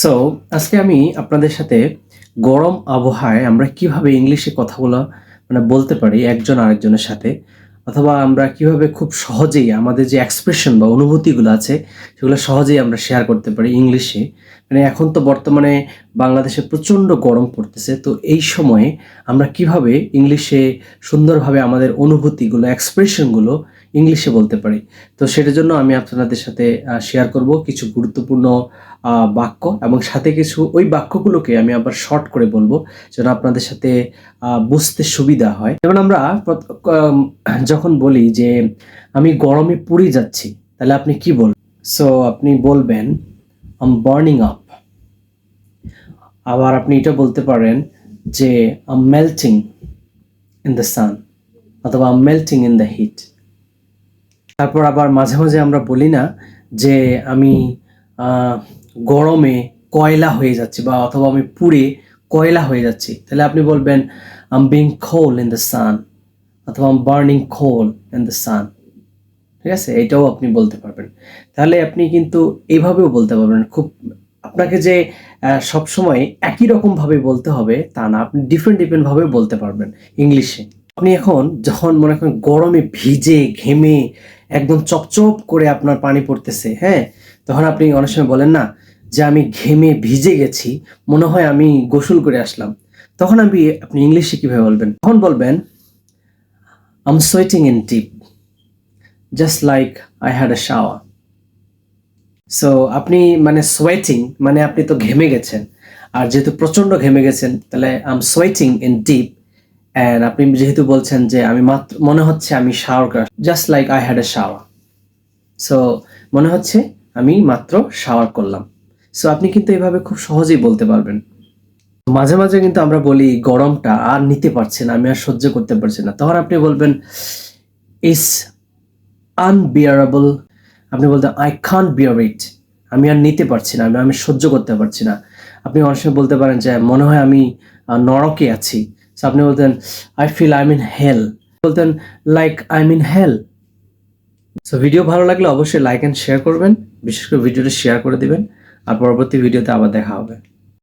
So আজকে আমি আপনাদের সাথে গরম আবহাওয়ায় আমরা কিভাবে ইংলিশে কথাগুলো বলতে পারি একজন আরেকজনের সাথে, অথবা আমরা কিভাবে খুব সহজেই আমাদের যে এক্সপ্রেশন বা অনুভূতিগুলো আছে সেগুলো সহজেই আমরা শেয়ার করতে পারি ইংলিশে। এখন তো বর্তমানে বাংলাদেশে প্রচণ্ড গরম পড়তেছে, তো এই সময়ে আমরা কিভাবে ইংলিশে সুন্দরভাবে আমাদের অনুভূতিগুলো এক্সপ্রেশনগুলো ইংলিশে বলতে পারি। তো সেটার জন্য আমি আপনাদের সাথে শেয়ার করব কিছু গুরুত্বপূর্ণ বাক্য, এবং সাথে কিছু ওই বাক্যগুলোকে আমি আবার শর্ট করে বলবো যেন আপনাদের সাথে বুঝতে সুবিধা হয়। যেমন আমরা যখন বলি যে আমি গরমে পুড়ে যাচ্ছি, তাহলে আপনি কি বলবেন? সো আপনি বলবেন আই এম বার্নিং আপ। আবার আপনি এটা বলতে পারেন যে I am melting in the sun, অথবা I am melting in the heat. তারপর আবার মাঝে মাঝে আমরা বলি না যে আমি গরমে কয়লা হয়ে যাচ্ছি, বা অথবা আমি পুড়ে কয়লা হয়ে যাচ্ছি, তাহলে আপনি বলবেন I am being cold in the sun, অথবা I am burning cold in the sun. ঠিক আছে, এটাও আপনি বলতে পারবেন। তাহলে আপনি কিন্তু এইভাবেও বলতে পারবেন। খুব আপনাকে যে সবসময় একই রকমভাবে বলতে হবে তা না, আপনি ডিফারেন্ট ভাবে বলতে পারবেন ইংলিশে। আপনি এখন যখন মনে করেন গরমে ভিজে ঘেমে একদম চপচপ করে আপনার পানি পড়তেছে, হ্যাঁ, তখন আপনি অনেক সময় বলেন না যে আমি ঘেমে ভিজে গেছি, মনে হয় আমি গোসল করে আসলাম। তখন আপনি ইংলিশে কিভাবে বলবেন? তখন বলবেন I M sweating in deep, just like I had a shower. So আপনি সোয়েটিং আপনি তো ঘেমে গেছেন, আর যেহেতু প্রচন্ড ঘেমে গেছেন তাহলে I am sweating in deep. And আপনি যেহেতু বলছেন যে আমি মাত্র মনে হচ্ছে আমি শাওয়ার করা, just like I had a shower. So মনে হচ্ছে আমি মাত্র শাওয়ার করলাম। সো আপনি কিন্তু এভাবে খুব সহজেই বলতে পারবেন। মাঝে মাঝে কিন্তু আমরা বলি গরমটা আর নিতে পারছি না, আমি আর সহ্য করতে পারছি না, তখন আপনি বলবেন ইস আনবিয়ারেবল। আপনি বলতেন আই কান্ট বিয়ার ইট, আমি আর নিতে পারছি না, আমি সহ্য করতে পারছি না। আপনি অনেক সময় বলতে পারেন যে মনে হয় আমি নরকে আছি। সো আপনি বলতেন I feel I mean hell, বলতেন like I mean hell. So video ভালো লাগলে অবশ্যই লাইক অ্যান্ড শেয়ার করবেন, বিশেষ করে ভিডিওটা শেয়ার করে দিবেন, আর পরবর্তী ভিডিওতে আবার দেখা হবে।